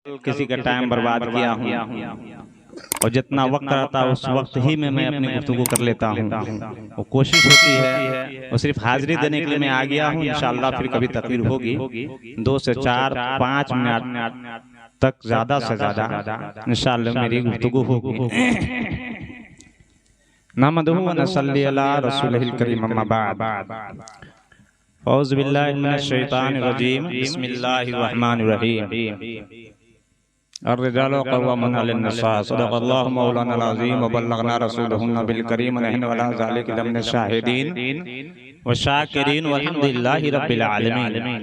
किसी का टाइम बर्बाद किया हूँ और जितना वक्त रहता है उस वक्त ही में मैं अपनी गुफ्तगू कर लेता हूँ। वो कोशिश होती है और सिर्फ हाजिरी देने के लिए मैं आ गया हूँ। इंशाअल्लाह फिर कभी तकरीर होगी 2 से 4 5 मिनट तक, ज़्यादा से ज़्यादा इंशाअल्लाह मेरी गुफ्तगू होगी। नहमदुहु व नसल्ली अला रसूलिल करीम, अम्मा बाद। औज़ु बिल्लाहि मिनश शैतानिर रजीम, बिस्मिल्लाहिर रहमानिर रहीम। अर्रिजालु क़व्वामून अलन-निसा, सदक़ल्लाहु मौलानाल अज़ीम व बल्लगना रसूलहुन नबिल करीम व नहनु अला ज़ालिका लमिनश शाहिदीन व शाकिरीन वल्हम्दुलिल्लाहि रब्बिल आलमीन।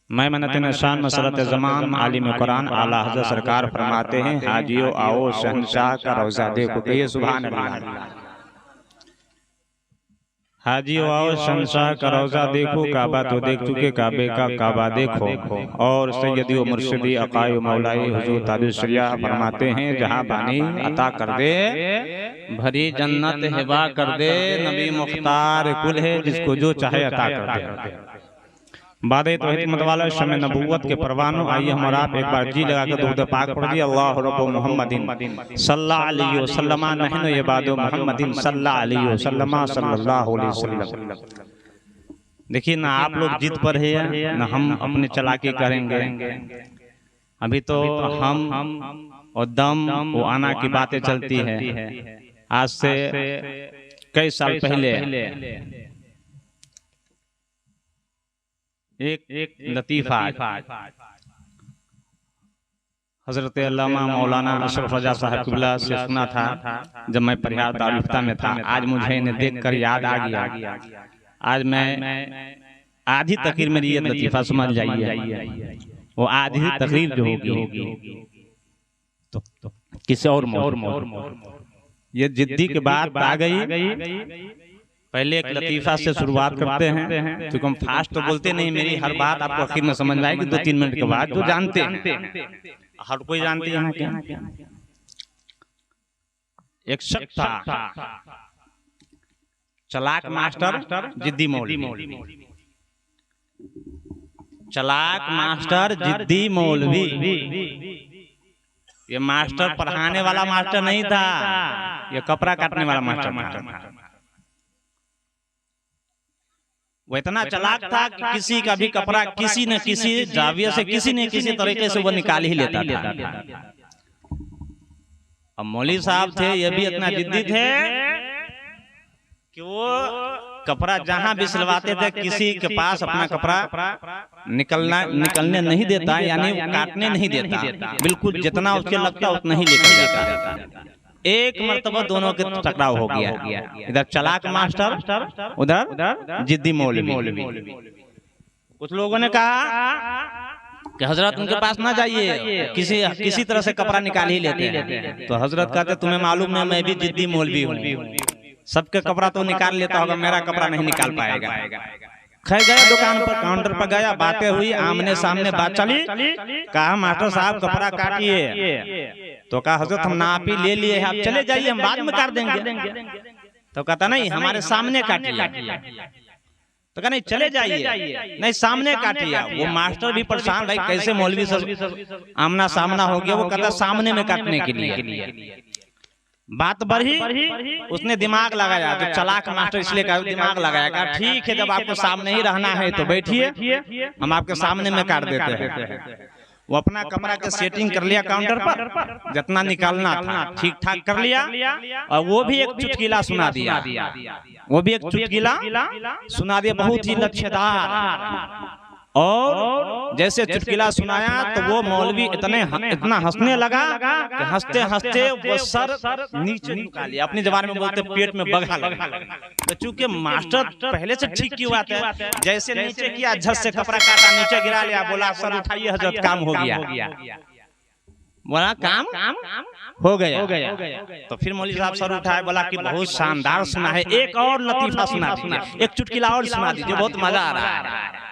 मैं मनत निशान मसरत ज़मान आलिम कुरान आला हज़रत सरकार फरमाते हैं, हाजियो आओ शहंशाह का रोज़ा देखो। कहिए सुभान अल्लाह। हाजियो आओ शहंशाह का रोज़ा देखो, काबा तो देख चुके, काबे का काबा देखो। और सैयदी व मुर्शिदी अकाई मौलाई हुजूर ताजुल शरिया फरमाते हैं, जहाँ बानी अता कर दे भरी जन्नत हिबा कर दे, नबी मुख्तार कुल है जिसको जो चाहे अता कर दे। बादे तो हिकमत वाला शमे नबूवत के परवानों, आइए हम और आप एक बार जी लगाकर दुरूद पाक पढ़ दिया। अल्लाह रब्बु मुहम्मदिन सल्लल्लाहु अलैहि वसल्लम नहनु इबादु मुहम्मदिन सल्लल्लाहु अलैहि वसल्लम सल्लल्लाहु अलैहि वसल्लम। देखिए ना आप लोग जिद पर है ना हम अपने चालाकी करेंगे। अभी तो हम और दम वो आना की बातें चलती है। आज से कई साल पहले एक लतीफ़ा हजरत अल्लामा मौलाना अशरफ रजा साहब किबला से सुना था जब मैं परिहार दारुफ्ता में था। आज मुझे इन्हें देखकर याद आ गया। आज मैं आधी तकरीर मेरी ये लतीफ़ा समझ जाइए, वो आधी तकरीर जो होगी तो किसी और ये जिद्दी के बाद आ गई। पहले एक लतीफ़ा से शुरुआत करते हैं, क्योंकि हम फास्ट तो बोलते नहीं। मेरी हर बात आपको आखिर में समझ में आएगी 2-3 मिनट के बाद। जो जानते हैं, हर कोई जानते हैं क्या। एक शख्स था चालाक मास्टर, जिद्दी मौलवी। चालाक मास्टर, जिद्दी मौलवी। ये मास्टर पढ़ाने वाला मास्टर नहीं था, ये कपड़ा काटने वाला मास्टर था। वो इतना चालाक था कि किसी का भी कपड़ा किसी न किसी जाविये से किसी न किसी तरीके से वो निकाल ही लेता था। अब मौलवी साहब थे, ये भी इतना जिद्दी थे कि वो कपड़ा जहां भी सिलवाते थे किसी के पास अपना कपड़ा निकलने नहीं देता, यानी काटने नहीं देता। बिल्कुल जितना उसके लगता उतना ही लेकर जाता। एक मर्तबा दोनों के टकराव हो गया। इधर चालाक मास्टर, उधर जिद्दी मौलवी। कुछ लोगों ने कहा कि हजरत उनके पास ना जाइए, किसी तरह से कपड़ा निकाल ही लेते हैं। तो हजरत कहते तुम्हें मालूम है मैं भी जिद्दी मौलवी हूँ, सबके कपड़ा तो निकाल लेता होगा, मेरा कपड़ा नहीं निकाल पाएगा। खैर गया दुकान पर, काउंटर पर गया, बातें हुई, आमने सामने बात चली। कहा मास्टर साहब कपड़ा काटिए। तो कहा हजरत हम नाप ही ले लिए हैं, आप चले जाइए, हम बाद में काट देंगे। तो कहता नहीं हमारे सामने काटिए। तो कहा नहीं चले जाइए, नहीं सामने काटिए। वो मास्टर भी परेशान, भाई कैसे मौलवी सब आमना सामना हो गया। वो कहता सामने में काटने के लिए। बात बढ़ी, उसने दिमाग लगाया। जो चालाक मास्टर इसलिए कहा दिमाग लगाया, ठीक है जब आपको सामने ही रहना है तो बैठिए, हम आपके सामने में काट देते हैं। वो अपना कपड़ा के सेटिंग कर लिया काउंटर पर, जितना निकालना था ठीक ठाक कर लिया। और वो भी एक चुटकिला सुना दिया। बहुत ही लच्छेदार। और जैसे चुटकिला सुनाया तो वो मौलवी इतना हंसने लगा कि हंसते हंसते वो सर नीचे झुका लिया। अपनी जबान में बोलते पेट में बगा लगा। तो चूंकि मास्टर पहले से ठीक किया था, जैसे नीचे किया झट से कपड़ा काटा, नीचे गिरा लिया, बोला सर उठाइए हजरत काम हो गया। बोला काम हो गया। तो फिर मौलवी साहब सर उठाए, बोला कि बहुत शानदार सुना है, एक और लतीफा सुना दीजिए, एक चुटकिला और सुना दीजिए, बहुत मजा आ रहा है।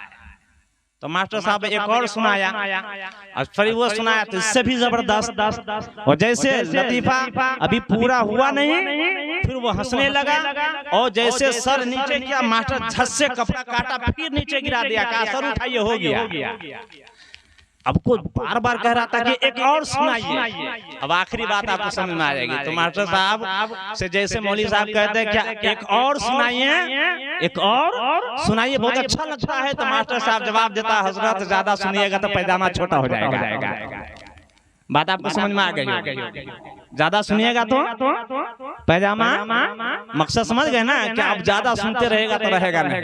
तो मास्टर साहब एक और सुनाया और फिर वो सुनाया तो इससे भी जबरदस्त। और जैसे लतीफा अभी पूरा हुआ नहीं, फिर वो हंसने लगा। और जैसे सर नीचे किया, मास्टर झट से कपड़ा काटा, फिर नीचे गिरा दिया, कहा सर उठाइए हो गया। अब को बार बार कह रहा था कि एक और सुनाइए। अब आखिरी बात आपको समझ में आ जाएगी। तो मास्टर साहब से जैसे मौलवी साहब कहते हैं क्या एक और सुनाइए, एक और सुनाइए, बहुत अच्छा लगता है। तो मास्टर साहब जवाब देता है हजरत ज्यादा सुनिएगा तो पैजामा छोटा हो जाएगा। बात आपको समझ में आ गई? ज्यादा सुनिएगा तो पैजामा, मकसद समझ गए ना कि आप ज्यादा सुनते रहेगा तो रहेगा नहीं।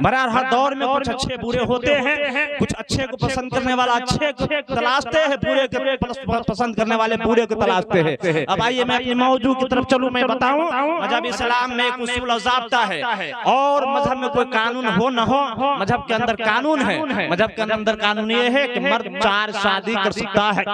बहरहाल हर दौर में कुछ अच्छे बुरे होते हैं, कुछ अच्छे को पसंद करने वाला अच्छे को तलाशते हैं, बुरे को पसंद करने वाले बुरे को तलाशते हैं। अब आइए मैं अपने मौजू की तरफ चलूं, मैं बताऊं मजहब इस्लाम में एक उसूल और ज़ाब्ता है। और मजहब में कोई कानून हो न हो, मजहब के अंदर कानून है। मजहब के अंदर कानून ये है कि मर्द 4 शादी कर सकता है,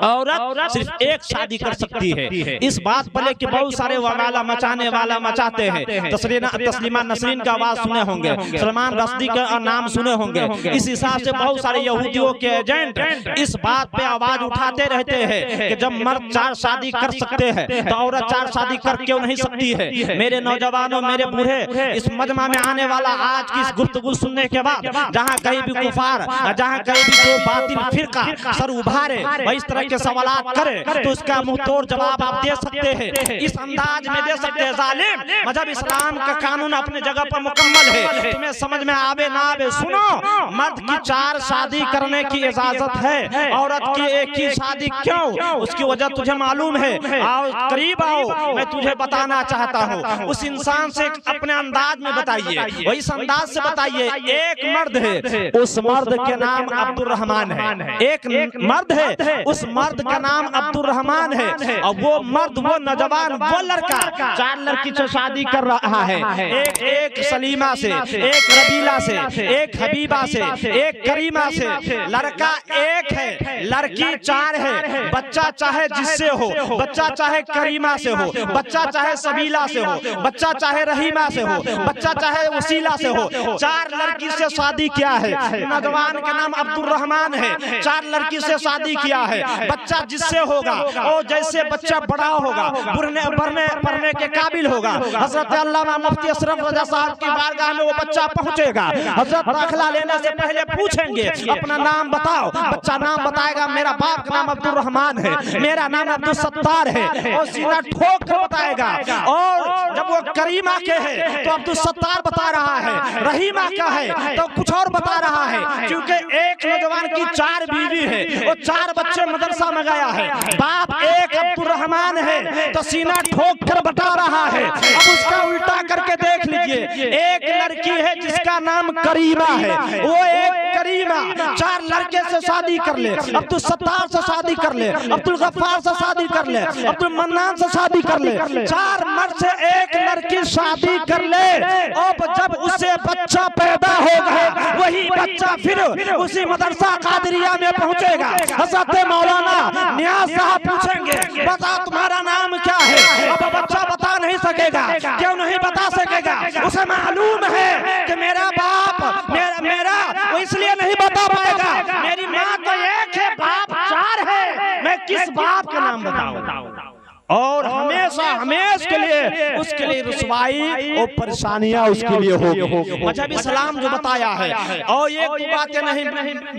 औरत सिर्फ 1 शादी कर सकती है। इस बात पर लेके बहुत सारे वाला मचाने वाला मचाते हैं। तस्लीमा नसरीन का आवाज सुने होंगे, सलमान रश्दी का नाम सुने होंगे। इस हिसाब से बहुत सारे यहूदियों के एजेंट इस बात पे आवाज उठाते रहते हैं कि जब मर्द 4 शादी कर सकते हैं तो औरत 4 शादी कर क्यों नहीं सकती है। मेरे नौजवानों, मेरे बूढ़े, इस मजमा में आने वाला आज की इस गुफ्तगू सुनने के बाद जहाँ कहीं भी कुफार, जहाँ कहीं भी जो बातिल फिरका सर उभारे इस तरह के सवालात करे तो उसका मुंह तोड़ जवाब आप दे सकते हैं, इस अंदाज में दे सकते हैं। जालिम, मजहब इस्लाम का कानून अपने जगह पर मुकम्मल है। तुम्हें समझ में आवे ना आवे, सुनो, मर्द की 4 शादी करने की इजाजत है, औरत की 1 ही शादी क्यों? उसकी वजह तुझे मालूम है। आओ करीब आओ, मैं तुझे बताना चाहता हूँ। उस इंसान से अपने अंदाज में बताइए, वही अंदाज से बताइए। एक मर्द है, उस मर्द के नाम अब्दुल रहमान है। एक मर्द है, उस मर्द का नाम अब्दुल रहमान है। और वो मर्द, वो नौजवान, वो लड़का 4 लड़की से शादी कर रहा है। एक सलीमा से, एक रबीला से, एक हबीबा से, एक करीमा से। लड़का 1 है, लड़की 4 है। बच्चा चाहे जिससे हो, बच्चा चाहे करीमा से हो, बच्चा चाहे सबीला से हो, बच्चा चाहे रहीमा से हो, बच्चा चाहे वसीला से हो। 4 लड़की से शादी किया है। नौजवान का नाम अब्दुल रहमान है, 4 लड़की से शादी किया है। बच्चा जिससे होगा और जैसे बच्चा बड़ा होगा, पढ़ने के काबिल होगा, हजरत अल्लामा मुफ्ती अशरफ रजा साहब की बारगाह में वो बच्चा पहुंचेगा। हजरत दाखिला लेने से पहले पूछेंगे अपना नाम बताओ। बच्चा नाम बताएगा, मेरा बाप का नाम अब्दुल रहमान है, मेरा नाम अब्दुल सत्तार है, और सीधा ठोक कर बताएगा। और जब वो करीमा के है तो अब्दुल सत्तार बता रहा है, रहीमा का है तो कुछ और बता रहा है। क्योंकि एक नौजवान की 4 बीवी है और 4 बच्चे मदरसा में गया है। बाप एक अब्दुल रहमान है तो सीना ठोक कर बता रहा है। अब उसका उल्टा करके देख लीजिए, एक लड़की है जिसका नाम करीमा है, वो एक करीमा 4 लड़के से शादी कर ले, अब्दुल सत्तार से शादी कर ले, अब्दुल गफ्फार से शादी कर ले, अब्दुल मन्नान से शादी कर ले। 4 मर्द से एक लड़की शादी कर ले, और जब उसे बच्चा पैदा होगा वही बच्चा फिर उसी मदरसा कादरिया में पहुंचेगा। हज़रत मौलाना नियाज़ साहब पूछेंगे, बता तुम्हारा नाम क्या है? अब बच्चा बता नहीं सकेगा। क्यों नहीं बता सकेगा? उसे मालूम है कि मेरा बाप मेरा वो इसलिए नहीं बता पाएगा, मेरी माँ तो 1 है, बाप 4 है, मैं किस बाप का नाम बताऊं? और हमेशा के लिए उसके लिए रुसवाई और परेशानियां उसके लिए होगी। मजहब इस्लाम जो बताया है, और ये बातें नहीं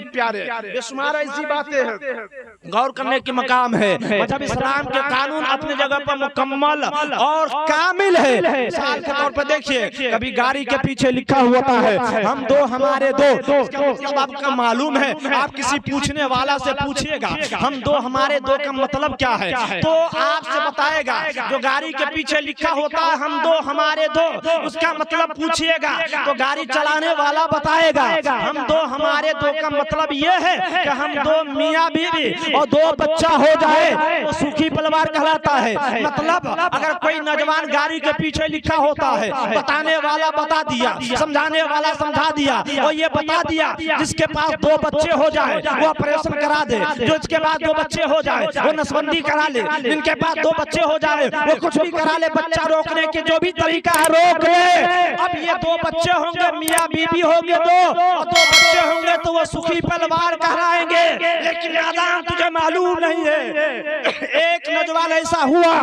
प्यारे, बेशुमार ऐसी बातें हैं, गौर करने की मकाम है। मजहब इस्लाम के कानून अपने जगह पर मुकम्मल और कामिल है। मिसाल के तौर पर देखिए, कभी गाड़ी के पीछे लिखा होता है हम 2 हमारे 2, मतलब आपका मालूम है, आप किसी पूछने वाला से पूछिएगा हम 2 हमारे 2 का मतलब क्या है, तो आपसे बताएगा। जो गाड़ी के पीछे लिखा होता है हम 2 हमारे 2, उसका मतलब पूछिएगा तो गाड़ी चलाने वाला बताएगा हम 2 हमारे 2 का मतलब ये है कि हम 2 मियाँ बीवी और 2 बच्चा हो जाए तो सुखी परिवार कहलाता है। मतलब अगर कोई नौजवान गाड़ी के पीछे लिखा होता है, बताने वाला बता दिया, समझाने वाला समझा दिया, और ये बता दिया जिसके पास 2 बच्चे हो जाए वो ऑपरेशन करा दे, जो इसके बाद 2 बच्चे हो जाए वो नसबंदी करा ले, जिनके पास 2 बच्चे हो जाए वो कुछ भी करा ले, बच्चा रोकने के जो भी तरीका है रोक ले। अब ये 2 बच्चे होंगे, मियाँ बीबी होंगे 2 और 2 बच्चे होंगे तो वो सुखी परिवार कहलाएंगे। लेकिन नादान तुझे मालूम नहीं है, एक नौजवान ऐसा हुआ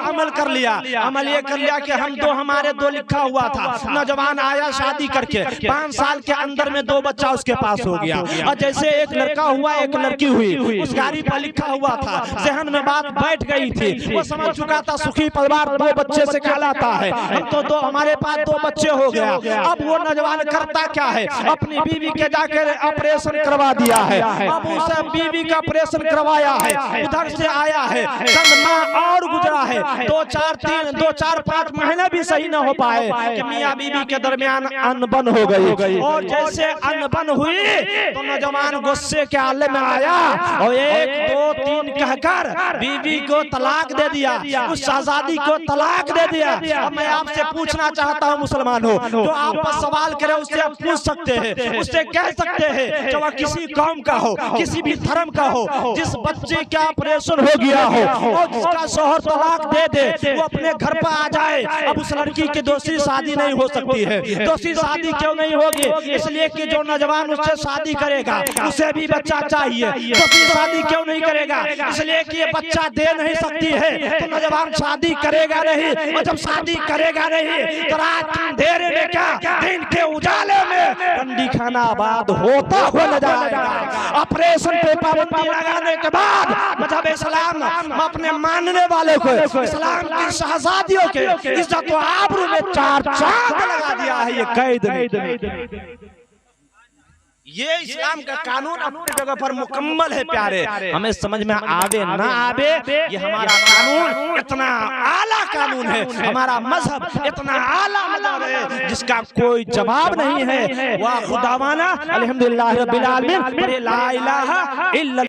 अमल कर लिया, अमल ये कर लिया कि हम 2 हमारे 2 लिखा हुआ था। नौजवान आया शादी करके, 5 साल के अंदर में 2 बच्चा उसके पास हो गया। और जैसे एक लड़का हुआ एक लड़की हुई, उस गाड़ी पर लिखा हुआ था, जहन में बात बैठ गई थी, वो समझ चुका था सुखी परिवार 2 बच्चे से कहलाता है। हम तो 2 हमारे पास 2 बच्चे हो गया। अब वो नौजवान करता क्या है, अपनी बीवी के जाकर ऑपरेशन करवा दिया है। अब उसे बीवी का ऑपरेशन करवाया है, उधर से आया है, चंद माह और गुजरा है, 2 4 5 महीने भी सही न हो पाए कि मियाँ बीवी के दरमियान अनबन हो गई। और जैसे अनबन हुई तो नौजवान गुस्से के आले में आया और 1 2 3 कहकर बीवी को तलाक दे दिया, उस शहजादी को तलाक दे दिया। अब मैं आपसे पूछना चाहता हूँ मुसलमान हो तो आप पर सवाल करें, उससे आप पूछ सकते हैं, उससे कह सकते हैं, चाहे किसी कौम का हो, किसी भी धर्म का हो, जिस बच्चे का ऑपरेशन हो गया हो और जिसका शौहर तलाक दे दे, वो अपने घर पर आ जाए। अब उस लड़की की दूसरी शादी नहीं हो सकती है। दूसरी शादी क्यों नहीं होगी? इसलिए कि जो नौजवान उससे शादी करेगा उसे भी बच्चा चाहिए। दूसरी शादी क्यों नहीं करेगा? इसलिए कि ये बच्चा दे नहीं सकती है तो नौजवान शादी करेगा नहीं। और जब शादी करेगा नहीं तो रात के अंधेरे में क्या, दिन के उजाले में डंडी खाना आबाद होता हुआ नजर आएगा। ऑपरेशन पे पाबंदी लगाने के बाद मजहब इस्लाम अपने मानने वाले को, इस्लाम की शहजादियों के इज्जत व आबरू में 4 चांद लगा दिया है। ये कैद नहीं, ये इस्लाम का कानून अपनी जगह पर मुकम्मल है प्यारे। हमें समझ में आवे ना आवे, ये हमारा कानून इतना आला कानून है, हमारा मजहब इतना आला मजहब है जिसका कोई जवाब नहीं है। वाह खुदावाना अल्हम्दुलिल्लाह रब्बिल आलमीन, ला इलाहा इल्लल्लाह।